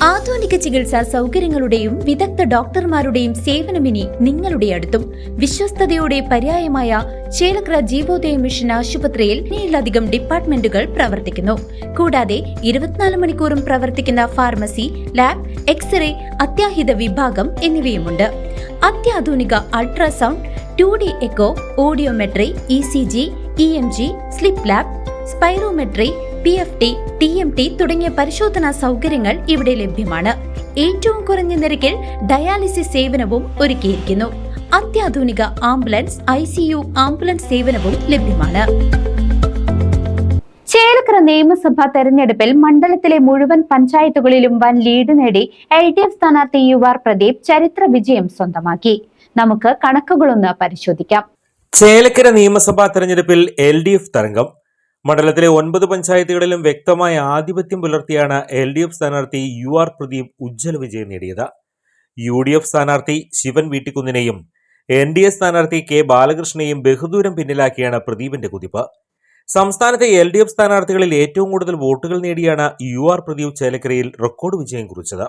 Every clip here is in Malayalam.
ആധുനിക ചികിത്സാ സൗകര്യങ്ങളുടെയും വിദഗ്ധ ഡോക്ടർമാരുടെയും സേവനമിനി നിങ്ങളുടെ അടുത്തും. വിശ്വസ്തതയുടെ പര്യായമായ ചേലക്കര ജീവോദയ മിഷൻ ആശുപത്രിയിൽ 7ലധികം ഡിപ്പാർട്ട്മെന്റുകൾ പ്രവർത്തിക്കുന്നു. കൂടാതെ 24 മണിക്കൂറും പ്രവർത്തിക്കുന്ന ഫാർമസി, ലാബ്, എക്സ്റേ, അത്യാഹിത വിഭാഗം എന്നിവയുമുണ്ട്. അത്യാധുനിക ultrasound, 2D echo, audiometry, ECG, EMG, sleep lab, spirometry, PFT, TMT തുടങ്ങിയ പരിശോധനാ സൗകര്യങ്ങൾ ഇവിടെ ലഭ്യമാണ്. ഏറ്റവും കുറഞ്ഞ നിരക്കിൽ ഡയാലിസിസ് സേവനവും ഒരുക്കിയിരിക്കുന്നു. അത്യാധുനിക ആംബുലൻസ്, ICU ആംബുലൻസ് സേവനവും ലഭ്യമാണ്. ചേലക്കര നിയമസഭാ തെരഞ്ഞെടുപ്പിൽ മണ്ഡലത്തിലെ മുഴുവൻ പഞ്ചായത്തുകളിലും വൻ ലീഡ് നേടി LDF സ്ഥാനാർത്ഥി UR പ്രദീപ് ചരിത്ര വിജയം സ്വന്തമാക്കി. നമുക്ക് കണക്കുകളൊന്ന് പരിശോധിക്കാം. ചേലക്കര നിയമസഭാ തെരഞ്ഞെടുപ്പിൽ LDF തരംഗം. മണ്ഡലത്തിലെ 9 പഞ്ചായത്തുകളിലും വ്യക്തമായ ആധിപത്യം പുലർത്തിയാണ് LDF സ്ഥാനാർത്ഥി UR പ്രദീപ് ഉജ്ജ്വല വിജയം നേടിയത്. UDF സ്ഥാനാർത്ഥി ശിവൻ വീട്ടിക്കുന്നിനെയും NDA സ്ഥാനാർത്ഥി K ബാലകൃഷ്ണനെയും ബഹുദൂരം പിന്നിലാക്കിയാണ് പ്രദീപിന്റെ കുതിപ്പ്. സംസ്ഥാനത്തെ LDF സ്ഥാനാർത്ഥികളിൽ ഏറ്റവും കൂടുതൽ വോട്ടുകൾ നേടിയാണ് UR പ്രദീപ് ചേലക്കരയിൽ റെക്കോർഡ് വിജയം കുറിച്ചത്.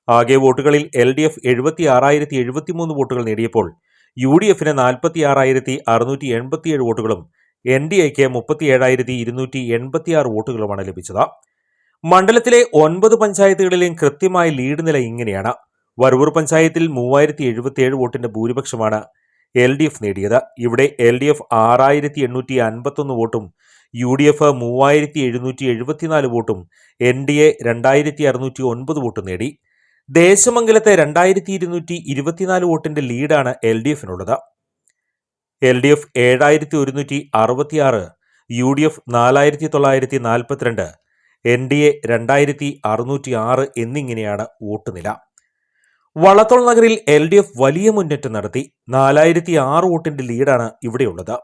ആകെ വോട്ടുകളിൽ LDF 76,073 വോട്ടുകൾ നേടിയപ്പോൾ UDFന് 46,687 വോട്ടുകളും NDAക്ക് 37,286 വോട്ടുകളുമാണ് ലഭിച്ചത്. മണ്ഡലത്തിലെ 9 പഞ്ചായത്തുകളിലെയും കൃത്യമായ ലീഡ് നില ഇങ്ങനെയാണ്. വരവൂർ പഞ്ചായത്തിൽ 3,077 വോട്ടിന്റെ ഭൂരിപക്ഷമാണ് LDF നേടിയത്. ഇവിടെ LDF 6,851 വോട്ടും UDF 3,774 വോട്ടും NDA 2,609 വോട്ടും നേടി. ദേശമംഗലത്തെ 2,224 വോട്ടിന്റെ ലീഡാണ് LDFനുള്ളത്. LDF 7,166, UDF 4,942, NDA 2,606 എന്നിങ്ങനെയാണ് വോട്ട് നില. വളത്തോൾ നഗറിൽ LDF വലിയ മുന്നേറ്റം നടത്തി. 4,006 വോട്ടിന്റെ ലീഡാണ് ഇവിടെയുള്ളത്.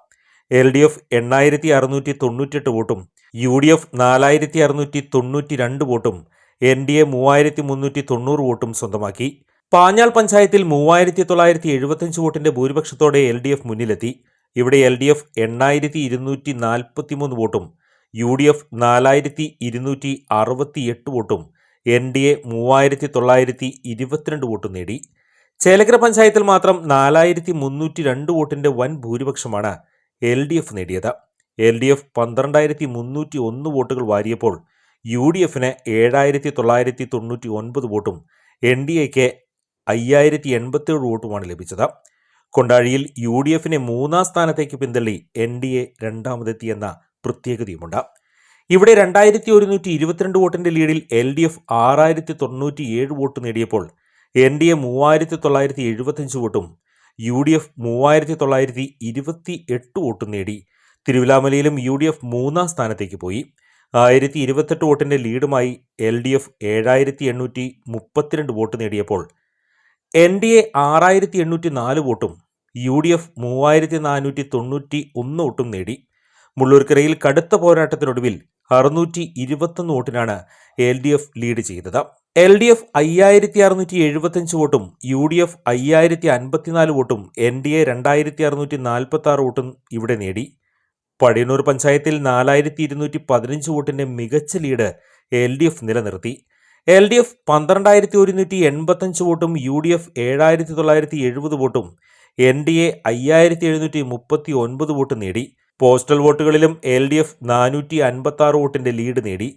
LDF 8,698 വോട്ടും UDF 4,692 വോട്ടും NDA 3,390 വോട്ടും സ്വന്തമാക്കി. പാഞ്ഞാൾ പഞ്ചായത്തിൽ 3,975 വോട്ടിന്റെ ഭൂരിപക്ഷത്തോടെ LDF മുന്നിലെത്തി. ഇവിടെ LDF 8,243 വോട്ടും UDF 4,268 വോട്ടും NDA 3,922 വോട്ടും നേടി. ചേലക്കര പഞ്ചായത്തിൽ മാത്രം 4,302 വോട്ടിന്റെ വൻ ഭൂരിപക്ഷമാണ് LDF നേടിയത്. LDF 12,301 വോട്ടുകൾ വാരിയപ്പോൾ UDFന് 7,999 വോട്ടും NDAക്ക് 5,087 വോട്ടുമാണ് ലഭിച്ചത്. കൊണ്ടാഴിയിൽ UDFനെ 3ാം സ്ഥാനത്തേക്ക് പിന്തള്ളി NDA രണ്ടാമതെത്തിയെന്ന പ്രത്യേകതയുമുണ്ട്. ഇവിടെ 2,122 വോട്ടിന്റെ ലീഡിൽ LDF 6,097 വോട്ട് നേടിയപ്പോൾ NDA 3,975 വോട്ടും UDF 3,928 വോട്ടും നേടി. തിരുവിലാമലയിലും UDF 3ാം സ്ഥാനത്തേക്ക് പോയി. 1,028 വോട്ടിന്റെ ലീഡുമായി LDF 7,832 വോട്ട് നേടിയപ്പോൾ NDA 6,804 വോട്ടും UDF 3,491 വോട്ടും നേടി. മുള്ളൂർക്കരയിൽ കടുത്ത പോരാട്ടത്തിനൊടുവിൽ 621 വോട്ടിനാണ് LDF ലീഡ് ചെയ്തത്. LDF 5,675 വോട്ടും UDF 5,054 വോട്ടും NDA 2,646 വോട്ടും ഇവിടെ നേടി. പഴയന്നൂർ പഞ്ചായത്തിൽ 4,215 വോട്ടിന്റെ മികച്ച ലീഡ് LDF നിലനിർത്തി. LDF 12,185 വോട്ടും UDF 7,970 വോട്ടും NDA 5,739 വോട്ടും നേടി. പോസ്റ്റൽ വോട്ടുകളിലും LDF 456 വോട്ടിന്റെ ലീഡ് നേടി.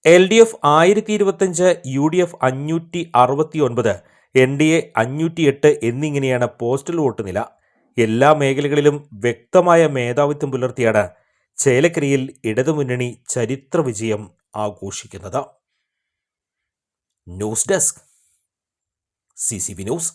LDF 1,025, UDF 569, NDA 508 എന്നിങ്ങനെയാണ് പോസ്റ്റൽ വോട്ട് നില. എല്ലാ മേഖലകളിലും വ്യക്തമായ മേധാവിത്വം പുലർത്തിയാണ് ചേലക്കരയിൽ ഇടതുമുന്നണി ചരിത്ര വിജയം ആഘോഷിക്കുന്നത്. News desk CCV news.